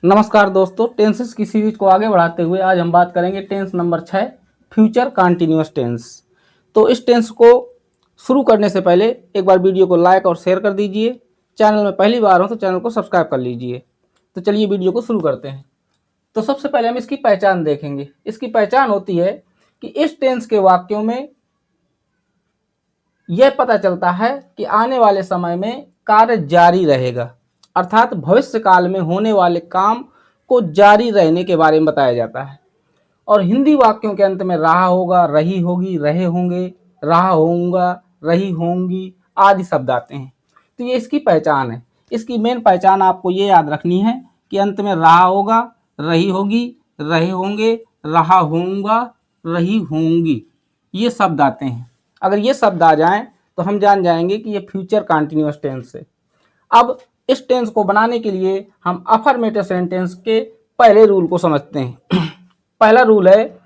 नमस्कार दोस्तों, टेंसेस की सीरीज को आगे बढ़ाते हुए आज हम बात करेंगे tense number 6 future continuous tense. तो इस टेंस को शुरू करने से पहले एक बार वीडियो को लाइक और शेयर कर दीजिए। चैनल में पहली बार हो तो चैनल को सब्सक्राइब कर लीजिए। तो चलिए वीडियो को शुरू करते हैं। तो सबसे पहले हम इसकी पहचान देखेंगे। इसकी पहचान होती है कि इस टेंस के वाक्यों में यह पता चलता है कि आने वाले समय में कार्य जारी रहेगा, अर्थात भविष्य काल में होने वाले काम को जारी रहने के बारे में बताया जाता है। और हिंदी वाक्यों के अंत में रहा होगा, रही होगी, रहे होंगे, रहा होऊंगा, रही होंगी आदि शब्द आते हैं। तो ये इसकी पहचान है। इसकी मेन पहचान आपको ये याद रखनी है कि अंत में रहा होगा, रही होगी, रहे होंगे, रहा होऊंगा, रही होंगी ये शब्द आते हैं। अगर ये शब्द आ जाएं तो हम जान जाएंगे कि ये फ्यूचर कंटिन्यूअस टेंस है। अब इस टेंस को बनाने के लिए हम अफर्मेटिव सेंटेंस के पहले रूल को समझते हैं। पहला रूल है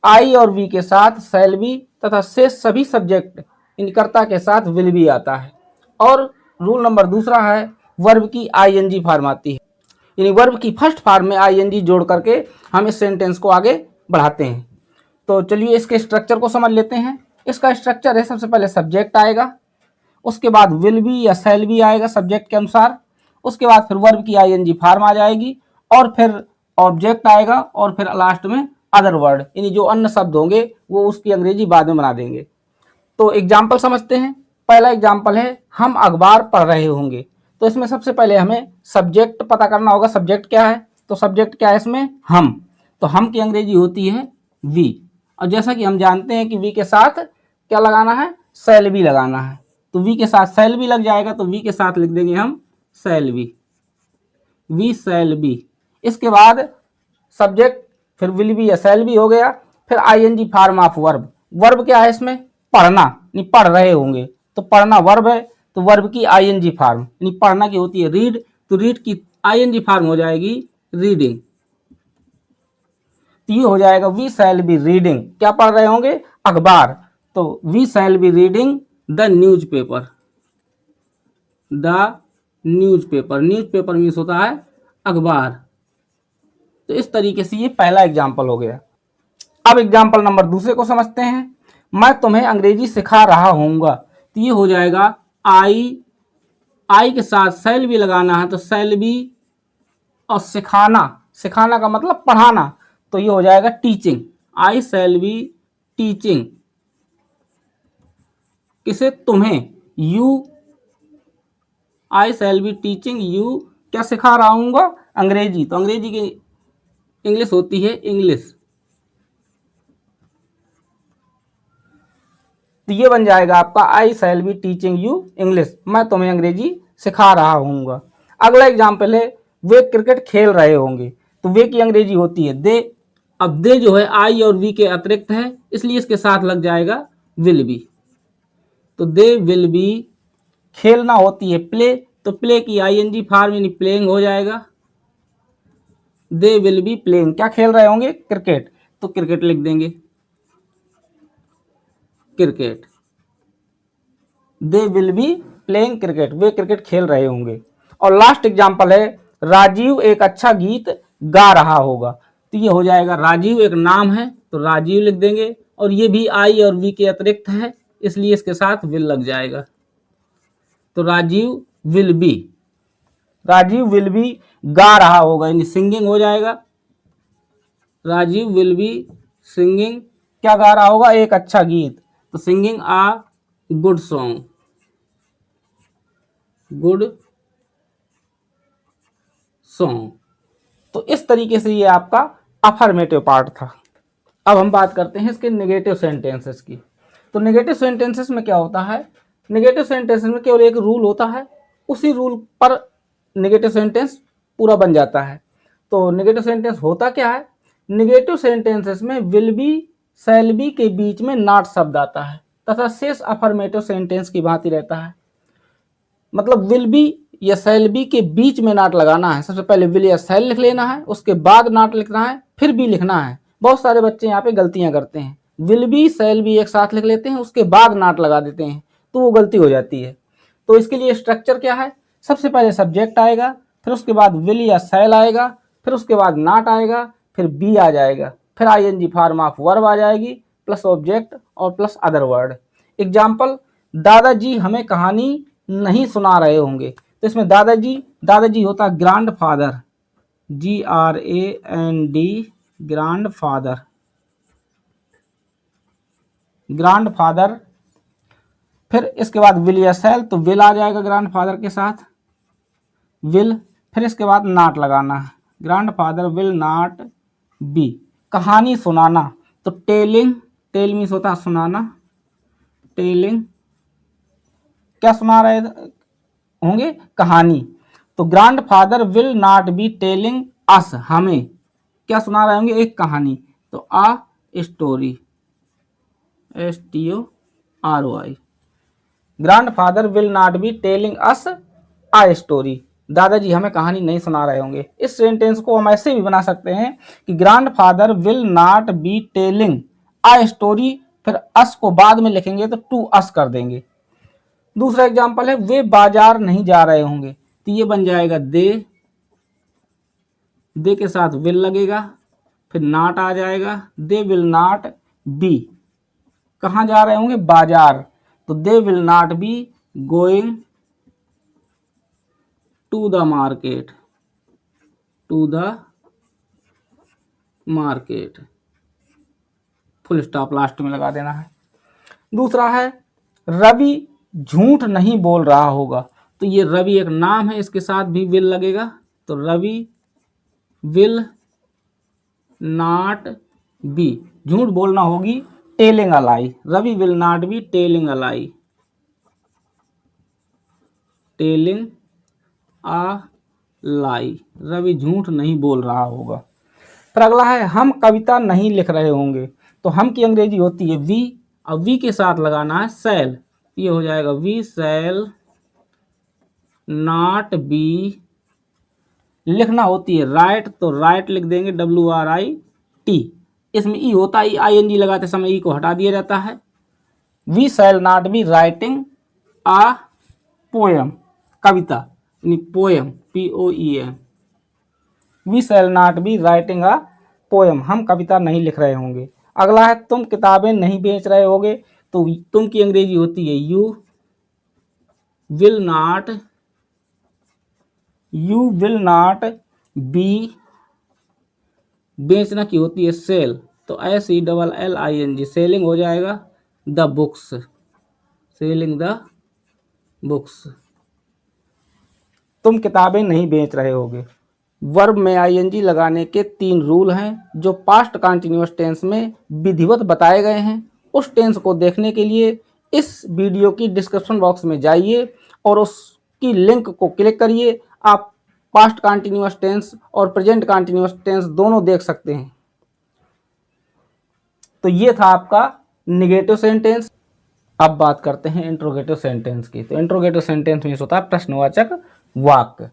आई और वी के साथ शैल बी तथा शेष सभी सब्जेक्ट इन कर्ता के साथ विल बी आता है। और रूल नंबर दूसरा है वर्ब की आईएनजी फॉर्म आती है, यानी वर्ब की फर्स्ट फॉर्म में आईएनजी जोड़ करके हम इस सेंटेंस को आगे बढ़ाते हैं। तो चलिए इसके स्ट्रक्चर को समझ लेते हैं। इसका स्ट्रक्चर है, सबसे पहले सब्जेक्ट आएगा, उसके बाद विल बी या शैल बी आएगा सब्जेक्ट के अनुसार, उसके बाद फिर वर्ब की आईएनजी फॉर्म आ जाएगी और फिर ऑब्जेक्ट आएगा और फिर लास्ट में अदर वर्ड, यानी जो अन्य शब्द होंगे वो उसकी अंग्रेजी बाद में बना देंगे। तो एग्जाम्पल समझते हैं। पहला एग्जाम्पल है हम अखबार पढ़ रहे होंगे। तो इसमें सबसे पहले हमें सब्जेक्ट पता करना होगा। सब्जेक्ट क्या है? तो सब्जेक्ट क्या है इसमें? हम। तो हम की अंग्रेजी होती है वी। और जैसा कि हम जानते हैं कि वी के साथ क्या लगाना है? शैल बी लगाना है। तो वी के साथ शैल बी लग जाएगा, तो वी के साथ लिख देंगे हम shall be, we shall be. इसके बाद सब्जेक्ट, फिर विल बी या शैल बी हो गया, फिर I N G form of verb. Verb क्या है इसमें? पढ़ना, यानी पढ़ रहे होंगे। तो पढ़ना वर्ब है, तो वर्ब की आईएनजी फॉर्म, यानी पढ़ना की होती है रीड, तो रीड की आईएनजी फॉर्म हो जाएगी रीडिंग। तो ये हो जाएगा वी शैल बी रीडिंग। क्या पढ़ रहे होंगे? अखबार। तो we shall be reading the newspaper. The newspaper, newspaper means होता है अखबार। तो इस तरीके से ये पहला एग्जाम्पल हो गया। अब एग्जाम्पल नंबर दूसरे को समझते हैं। मैं तुम्हें अंग्रेजी सिखा रहा हूँगा। तो ये हो जाएगा आई के साथ शैल बी लगाना है, तो शैल बी और सिखाना, सिखाना का मतलब पढ़ाना, तो ये हो जाएगा teaching. I shall be teaching किसे? तुम्हें। You, I shall be teaching you, क्या सिखा रहा हूँगा? अंग्रेजी। तो अंग्रेजी की इंग्लिश होती है इंग्लिश। तो ये बन जाएगा आपका I shall be teaching you English, मैं तुम्हें अंग्रेजी सिखा रहा हूँगा। अगला एग्जाम्पल है वे क्रिकेट खेल रहे होंगे। तो वे की अंग्रेजी होती है दे। अब दे जो है आई और वी के अतिरिक्त है, इसलिए इसके साथ लग जाएगा विल बी। तो दे विल बी। खेलना होती है प्ले, तो प्ले की आईएनजी फॉर्म यानी प्लेइंग हो जाएगा। दे विल बी प्लेइंग, क्या खेल रहे होंगे? क्रिकेट। तो क्रिकेट लिख देंगे, cricket. They will be playing cricket, way cricket खेल रहे होंगे। और लास्ट एग्जाम्पल है राजीव एक अच्छा गीत गा रहा होगा। तो ये हो जाएगा राजीव एक नाम है, तो राजीव लिख देंगे, और ये भी आई और वी के अतिरिक्त है, इसलिए इसके साथ विल लग जाएगा। तो Rajiv will be, Rajiv will be गा रहा होगा, यानी सिंगिंग हो जाएगा। राजीव विल बी सिंगिंग, क्या गा रहा होगा? एक अच्छा गीत, तो सिंगिंग आ गुड सॉन्ग, गुड सॉन्ग। तो इस तरीके से ये आपका अफर्मेटिव पार्ट था। अब हम बात करते हैं इसके नेगेटिव सेंटेंसेस की। तो नेगेटिव सेंटेंसेस में क्या होता है? नेगेटिव सेंटेंसेस में केवल एक रूल होता है, उसी रूल पर नेगेटिव सेंटेंस पूरा बन जाता है। तो नेगेटिव सेंटेंस होता क्या है? नेगेटिव सेंटेंसेस में विल बी शैल बी के बीच में नॉट शब्द आता है तथा शेष अफर्मेटिव सेंटेंस की भांति रहता है। मतलब विल बी या शैल बी के बीच में नॉट लगाना है। सबसे पहले विल या शैल लिख लेना है, उसके बाद नॉट लिखना है, फिर बी लिखना है। बहुत सारे बच्चे यहाँ पे गलतियां करते हैं, विल बी शैल बी एक साथ लिख लेते हैं, उसके बाद नॉट लगा देते हैं, तो वो गलती हो जाती है। तो इसके लिए स्ट्रक्चर क्या है? सबसे पहले सब्जेक्ट आएगा, फिर उसके बाद विल या शैल आएगा, फिर उसके बाद नॉट आएगा, फिर बी आ जाएगा, फिर आईएनजी फॉर्म ऑफ वर्ब आ जाएगी, प्लस ऑब्जेक्ट और प्लस अदर वर्ड। एग्जाम्पल, दादाजी हमें कहानी नहीं सुना रहे होंगे, तो इसमें दादाजी, दादाजी होता है grand father, GRAND, grand father, grand father. फिर इसके बाद विल या सेल, तो विल आ जाएगा ग्रांड फादर के साथ, विल। फिर इसके बाद नॉट लगाना है, grand father will not B, कहानी सुनाना, तो टेलिंग, टेल मीन्स होता है सुनाना, टेलिंग, क्या सुना रहे होंगे, कहानी, तो grandfather will not be telling us, हमें क्या सुना रहे होंगे, एक कहानी, तो a story, STORY, grandfather will not be telling us a story, दादाजी हमें कहानी नहीं सुना रहे होंगे। इस सेंटेंस को हम ऐसे भी बना सकते हैं कि grandfather will not be telling a story, फिर अस को बाद में लिखेंगे तो टू अस कर देंगे। दूसरा एग्जांपल है, वे बाजार नहीं जा रहे होंगे, तो ये बन जाएगा दे के साथ विल लगेगा, फिर नॉट आ जाएगा, दे विल नॉट बी, कहाँ जा रहे होंगे, बाजार, तो they will not be going to the market, to the market, full stop last में लगा देना है। दूसरा है, रवि झूठ नहीं बोल रहा होगा, तो ये रवि एक नाम है, इसके साथ भी विल लगेगा, तो रवि विल नॉट बी, झूठ बोलना होगी telling a lie, Ravi will not be telling a lie, telling a lie, Ravi झूठ नहीं बोल रहा होगा। फिर अगला है, हम कविता नहीं लिख रहे होंगे, तो हम की अंग्रेजी होती है वी, अब वी के साथ लगाना है सेल, ये हो जाएगा वी सेल नॉट बी, लिखना होती है राइट, तो राइट लिख देंगे WRIT, इसमें ई होता है, ING लगाते समय ई को हटा दिया जाता है। We shall not be writing a poem, कविता यानी poem, POEM, we shall not be writing a poem, हम कविता नहीं लिख रहे होंगे। अगला है, तुम किताबें नहीं बेच रहे होगे, तो तुम की अंग्रेजी होती है यू विल नॉट बी, बेचना की होती है सेल, तो SELLING, सेलिंग हो जाएगा the books, selling the books, तुम किताबें नहीं बेच रहे होगे। वर्ब में ING लगाने के 3 रूल हैं जो पास्ट कंटिन्यूअस टेंस में विधिवत बताए गए हैं। उस टेंस को देखने के लिए इस वीडियो की डिस्क्रिप्शन बॉक्स में जाइए और उसकी लिंक को क्लिक करिए, आप पास्ट कंटिन्यूअस टेंस और प्रेजेंट कंटिन्यूअस टेंस दोनों देख सकते हैं। तो ये था आपका निगेटिव सेंटेंस। अब बात करते हैं इंट्रोगेटिव सेंटेंस की। तो इंट्रोगेटिव सेंटेंस में होता है प्रश्नवाचक वाक्य।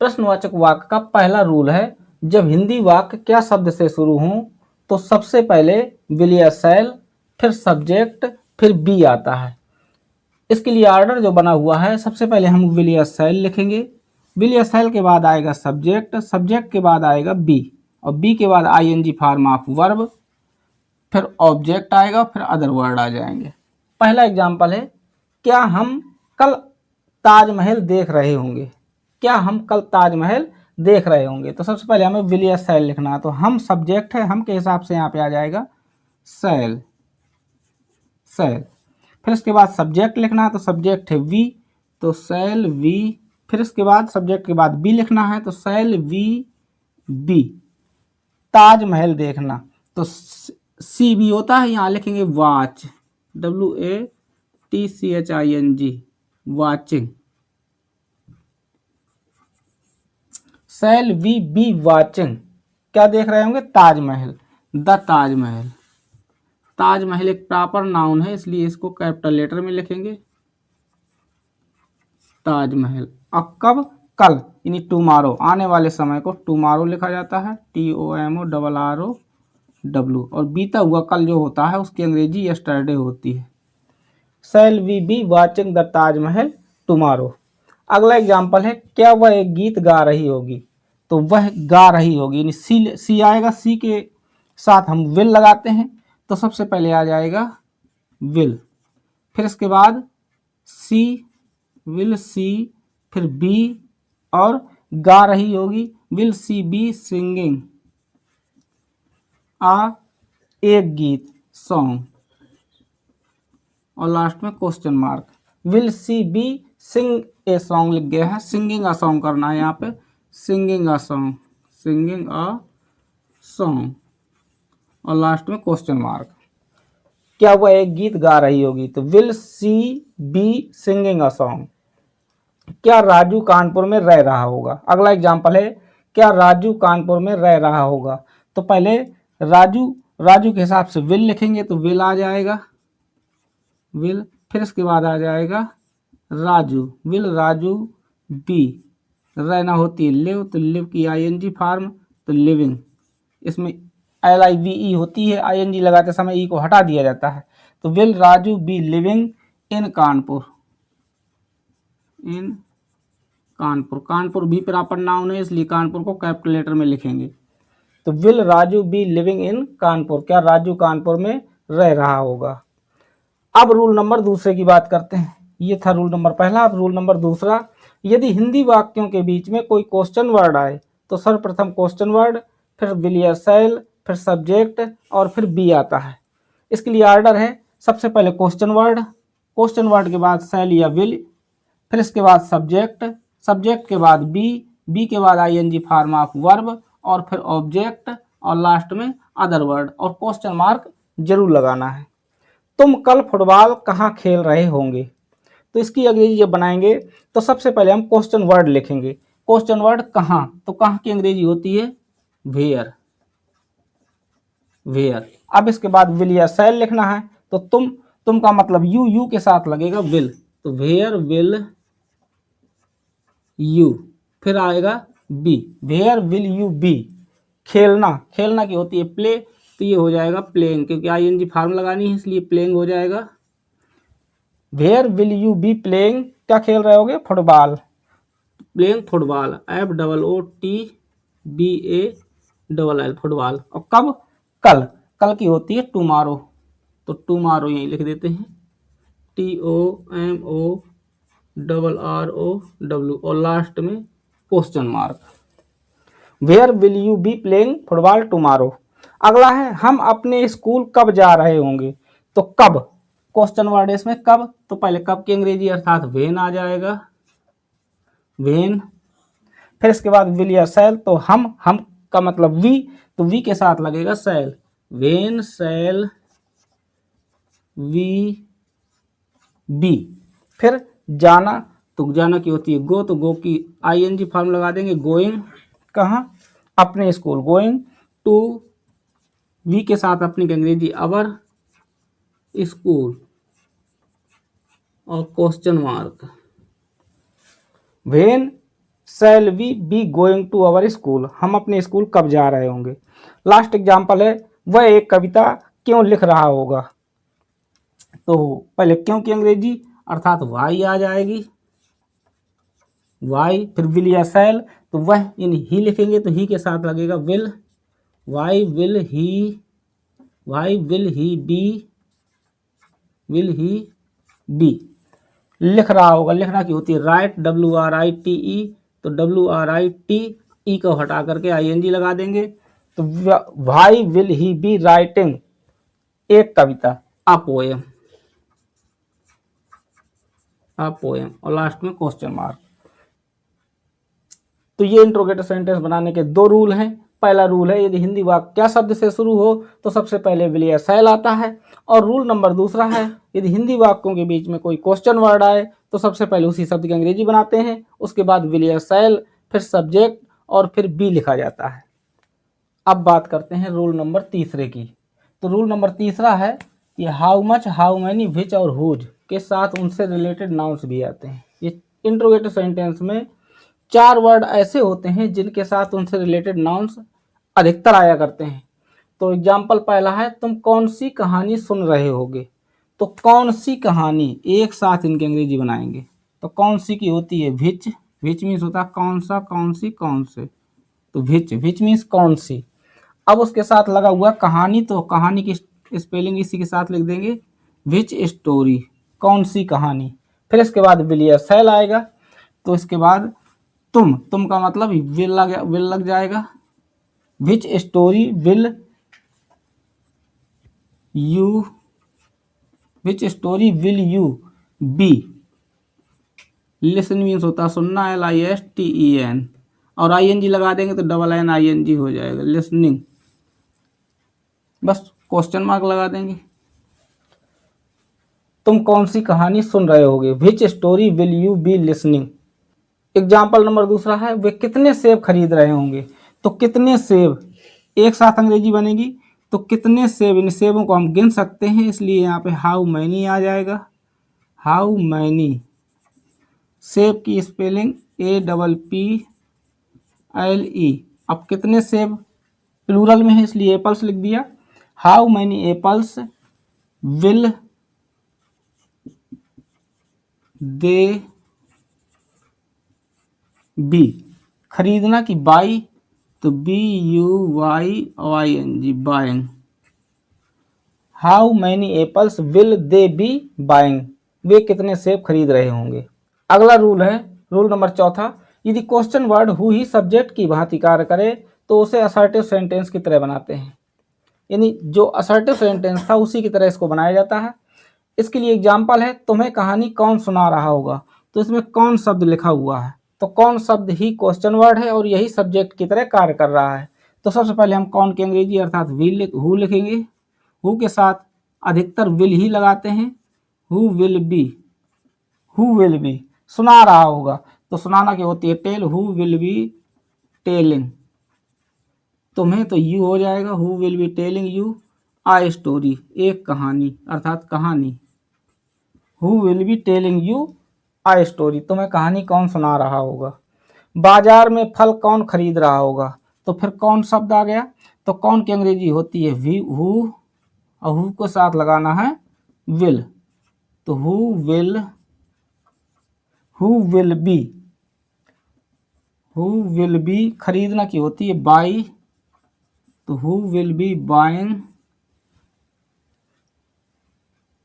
प्रश्नवाचक वाक्य का पहला रूल है, जब हिंदी वाक्य क्या शब्द से शुरू हों तो सबसे पहले विल या शैल, फिर सब्जेक्ट, फिर बी आता है। इसके लिए ऑर्डर जो बना हुआ है, सबसे पहले हम विल या शैल लिखेंगे, विल या शैल के बाद आएगा सब्जेक्ट, सब्जेक्ट के बाद आएगा बी, और बी के बाद ING फॉर्म ऑफ वर्ब, फिर ऑब्जेक्ट आएगा, फिर अदर वर्ड आ जाएंगे। पहला एग्जाम्पल है, क्या हम कल ताजमहल देख रहे होंगे, क्या हम कल ताजमहल देख रहे होंगे, तो सबसे पहले हमें विल या शैल लिखना है, तो हम सब्जेक्ट है, हम के हिसाब से यहाँ पे आ जाएगा शैल, शैल। फिर इसके बाद सब्जेक्ट लिखना है, तो सब्जेक्ट है वी, तो शैल वी। फिर इसके बाद सब्जेक्ट के बाद बी लिखना है, तो शैल वी बी। ताजमहल देखना, तो CB होता है, यहाँ लिखेंगे watch, WATCHING, watching. Shall we be watching, क्या देख रहे होंगे, ताजमहल, द ताजमहल। ताजमहल एक प्रॉपर नाउन है, इसलिए इसको कैपिटल लेटर में लिखेंगे, ताजमहल। अब कब, कल, यानी टुमारो, आने वाले समय को टुमारो लिखा जाता है, TOMORROW, और बीता हुआ कल जो होता है उसकी अंग्रेजी यस्टरडे होती है। Shall we be watching the Taj Mahal tomorrow. अगला एग्जाम्पल है, क्या वह एक गीत गा रही होगी, तो वह गा रही होगी, यानी सी सी आएगा, सी के साथ हम विल लगाते हैं तो सबसे पहले आ जाएगा विल, फिर इसके बाद सी, विल सी, फिर बी, और गा रही होगी, will she be singing a, एक गीत, सॉन्ग, और लास्ट में question mark. Will she be sing a song लिख गया है, सिंगिंग अ सॉन्ग करना है यहाँ पे, singing a song, singing a song, और लास्ट में क्वेश्चन मार्क। क्या वह एक गीत गा रही होगी, तो will she be singing a song. क्या राजू कानपुर में रह रहा होगा। अगला एग्जांपल है, क्या राजू कानपुर में रह रहा होगा। तो पहले राजू, राजू के हिसाब से विल लिखेंगे तो विल आ जाएगा, विल, फिर इसके बाद आ जाएगा राजू, विल राजू बी, रहना होती है लिव, तो लिव की आईएनजी फार्म, तो लिविंग, इसमें LIVE होती है, आईएनजी लगाते समय ई को हटा दिया जाता है, तो will Raju be living in Kanpur, in Kanpur, Kanpur भी प्रॉपर नाउन है इसलिए कानपुर को कैपिटल लेटर में लिखेंगे। तो will Raju be living in Kanpur, क्या राजू कानपुर में रह रहा होगा। अब रूल नंबर दूसरे की बात करते हैं, ये था रूल नंबर पहला। अब रूल नंबर दूसरा, यदि हिंदी वाक्यों के बीच में कोई क्वेश्चन वर्ड आए तो सर्वप्रथम क्वेश्चन वर्ड, फिर विल या शैल, फिर सब्जेक्ट, और फिर बी आता है। इसके लिए ऑर्डर है, सबसे पहले क्वेश्चन वर्ड, क्वेश्चन वर्ड के बाद शैल या विल, फिर इसके बाद सब्जेक्ट, सब्जेक्ट के बाद बी, बी के बाद आईएनजी फॉर्म ऑफ वर्ब, और फिर ऑब्जेक्ट, और लास्ट में अदर वर्ड, और क्वेश्चन मार्क जरूर लगाना है। तुम कल फुटबॉल कहाँ खेल रहे होंगे, तो इसकी अंग्रेजी जब बनाएंगे तो सबसे पहले हम क्वेश्चन वर्ड लिखेंगे। क्वेश्चन वर्ड कहाँ, तो कहाँ की अंग्रेजी होती है वेयर, वेयर। अब इसके बाद विल या शैल लिखना है, तो तुम का मतलब यू के साथ लगेगा विल, तो वेयर विल यू, फिर आएगा be, where will you be, खेलना, खेलना की होती है प्ले, तो ये हो जाएगा प्लेइंग, क्योंकि आईएनजी फार्म लगानी है इसलिए प्लेइंग हो जाएगा। Where will you be playing, क्या खेल रहे होगे, football, playing football, FOOTBALL, football. और कब, कल, कल की होती है टुमारो, तो टुमारो यहीं लिख देते हैं, TOMORROW, और लास्ट में question mark. Where will you be playing football tomorrow. अगला है, हम अपने स्कूल कब जा रहे होंगे, तो कब, क्वेश्चन वर्ड है इसमें कब, तो पहले कब की अंग्रेजी अर्थात वेन आ जाएगा, वेन, फिर इसके बाद विल या शैल, तो हम का मतलब वी, तो वी के साथ लगेगा शैल, वेन शैल वी बी, फिर जाना, तो जाना की होती है गो, तो गो की आईएनजी फॉर्म लगा देंगे, गोइंग, कहाँ, अपने स्कूल, गोइंग टू, वी के साथ अपनी अंग्रेजी अवर स्कूल, और question mark, when shall we be going to our school, हम अपने स्कूल कब जा रहे होंगे। लास्ट एग्जाम्पल है, वह एक कविता क्यों लिख रहा होगा, तो पहले क्यों की अंग्रेजी अर्थात वाई आ जाएगी, वाई, फिर विल या शैल, तो वह इन ही लिखेंगे तो ही के साथ लगेगा will, why will he be लिख रहा होगा, लिखना की होती है राइट, WRITE, तो WRITE को हटा करके ING लगा देंगे, तो why will he be writing एक कविता, अ पोएम, और लास्ट में क्वेश्चन मार्क। तो ये इंट्रोगेटिव सेंटेंस बनाने के दो रूल हैं। पहला रूल है, यदि हिंदी वाक्य क्या शब्द से शुरू हो तो सबसे पहले विल या शैल आता है, और रूल नंबर दूसरा है, यदि हिंदी वाक्यों के बीच में कोई क्वेश्चन वर्ड आए तो सबसे पहले उसी शब्द की अंग्रेजी बनाते हैं, उसके बाद विल या शैल, फिर सब्जेक्ट, और फिर बी लिखा जाता है। अब बात करते हैं रूल नंबर तीसरे की। तो रूल नंबर तीसरा है कि हाउ मच, हाउ मैनी, विच और हुज के साथ उनसे रिलेटेड नाउन्स भी आते हैं। ये इंट्रोगेटिव सेंटेंस में 4 वर्ड ऐसे होते हैं जिनके साथ उनसे रिलेटेड नाउन्स अधिकतर आया करते हैं। तो एग्जाम्पल पहला है, तुम कौन सी कहानी सुन रहे होगे, तो कौन सी कहानी एक साथ इनकी अंग्रेजी बनाएंगे, तो कौन सी की होती है विच, विच मीन्स होता है कौन सा, कौन सी, कौन से, तो विच मीन्स कौन सी। अब उसके साथ लगा हुआ कहानी, तो कहानी की स्पेलिंग इसी के साथ लिख देंगे, विच स्टोरी, कौन सी कहानी। फिर इसके बाद विल या शैल आएगा, तो इसके बाद तुम का मतलब विल लग जाएगा। Which story will you, which story will you be, listen means होता है सुनना, LISTEN, और ING लगा देंगे तो NING हो जाएगा, लिसनिंग। बस क्वेश्चन मार्क लगा देंगे। तुम कौन सी कहानी सुन रहे होगे, which story will you be listening. Example number दूसरा है, वे कितने सेब खरीद रहे होंगे। तो कितने सेब एक साथ अंग्रेजी बनेगी, तो कितने सेब, इन सेबों को हम गिन सकते हैं, इसलिए यहाँ पे हाउ मैनी आ जाएगा। हाउ मैनी, सेब की स्पेलिंग APPLE। अब कितने सेब प्लूरल में है, इसलिए एप्पल्स लिख दिया। How many apples will they be, खरीदना की बाई, तो BUYING, buying. How many apples will they be buying, वे कितने सेब खरीद रहे होंगे। अगला रूल है रूल नंबर चौथा, यदि question word who he subject की भांति कार्य करे तो उसे असर्टिव सेंटेंस की तरह बनाते हैं। यानी जो असर्टिव सेंटेंस था उसी की तरह इसको बनाया जाता है। इसके लिए एग्जाम्पल है, तुम्हें कहानी कौन सुना रहा होगा, तो इसमें कौन शब्द लिखा हुआ है, तो कौन शब्द ही क्वेश्चन वर्ड है और यही सब्जेक्ट की तरह कार्य कर रहा है। तो सबसे पहले हम कौन की अंग्रेजी अर्थात हु लिखेंगे। हु के साथ अधिकतर विल ही लगाते हैं। Who will be, who will be सुना रहा होगा, तो सुनाना क्या होती है, tell. Who will be telling, तुम्हें तो यू हो जाएगा। Who will be telling you a story, एक कहानी अर्थात कहानी। Who will be telling you a story, तुम्हें कहानी कौन सुना रहा होगा। बाजार में फल कौन खरीद रहा होगा, तो फिर कौन शब्द आ गया, तो कौन की अंग्रेजी होती है हु, और हु को साथ लगाना है विल, तो who will be, who will B खरीदना की होती है बाई, तो who will B buying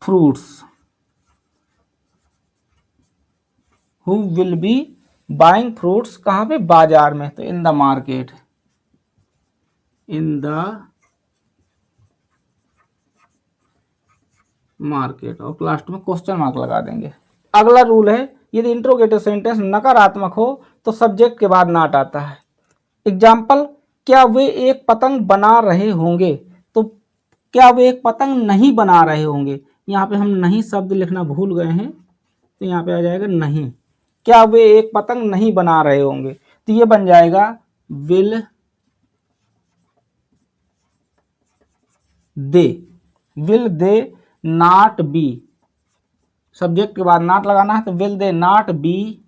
fruits. Who will B buying fruits कहाँ पे, बाजार में, तो in the market, in the market, और लास्ट में क्वेश्चन मार्क लगा देंगे। अगला रूल है, यदि इंट्रोगेटिव सेंटेंस नकारात्मक हो तो सब्जेक्ट के बाद नॉट आता है। एग्जाम्पल, क्या वे एक पतंग बना रहे होंगे, तो क्या वे एक पतंग नहीं बना रहे होंगे, यहाँ पे हम नहीं शब्द लिखना भूल गए हैं, तो यहाँ पे आ जाएगा नहीं। क्या वे एक पतंग नहीं बना रहे होंगे, तो ये बन जाएगा will they, will they not B, subject के बाद नॉट लगाना है, तो विल दे नॉट बी,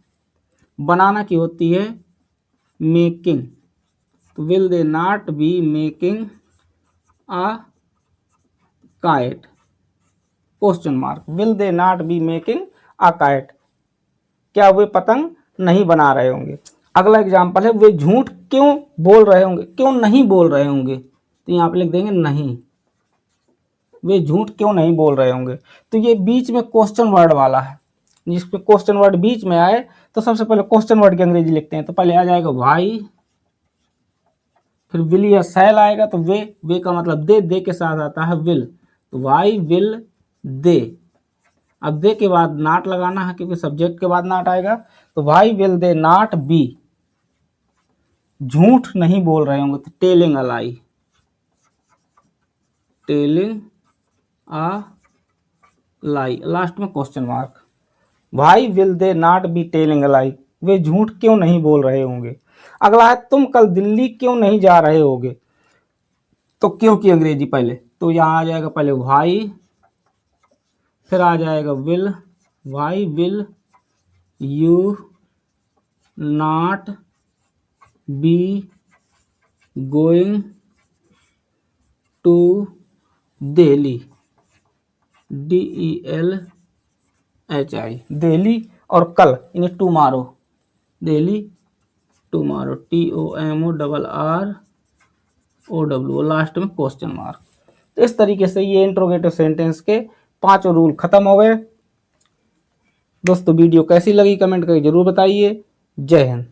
बनाना की होती है मेकिंग, तो will they not be making a kite, question mark, will they not be making a kite, क्या वे पतंग नहीं बना रहे होंगे। अगला एग्जाम्पल है, वे झूठ क्यों बोल रहे होंगे, क्यों नहीं बोल रहे होंगे, तो यहाँ पे लिख देंगे नहीं, वे झूठ क्यों नहीं बोल रहे होंगे। तो ये बीच में क्वेश्चन वर्ड वाला है, जिसपे क्वेश्चन वर्ड बीच में आए तो सबसे पहले क्वेश्चन वर्ड की अंग्रेजी लिखते हैं, तो पहले आ जाएगा वाई, फिर विल या शैल आएगा, तो वे का मतलब दे के साथ आता है विल, तो वाई विल दे। अब दे के बाद नॉट लगाना है क्योंकि सब्जेक्ट के बाद नॉट आएगा, तो why will they not be, झूठ नहीं बोल रहे होंगे, तो telling a lie, telling a lie, last में question mark. Why will they not be telling a lie, वे झूठ क्यों नहीं बोल रहे होंगे। अगला है, तुम कल दिल्ली क्यों नहीं जा रहे होगे, तो क्यों की अंग्रेजी पहले, तो यहाँ आ जाएगा पहले वाई, फिर आ जाएगा will, why will you not be going to Delhi, DELHI, Delhi, और कल यानी tomorrow, Delhi tomorrow, TOMORROW, last में क्वेश्चन मार्क। तो इस तरीके से ये इंट्रोगेटिव सेंटेंस के 5 रूल खत्म हो गए। दोस्तों वीडियो कैसी लगी कमेंट करके जरूर बताइए। जय हिंद।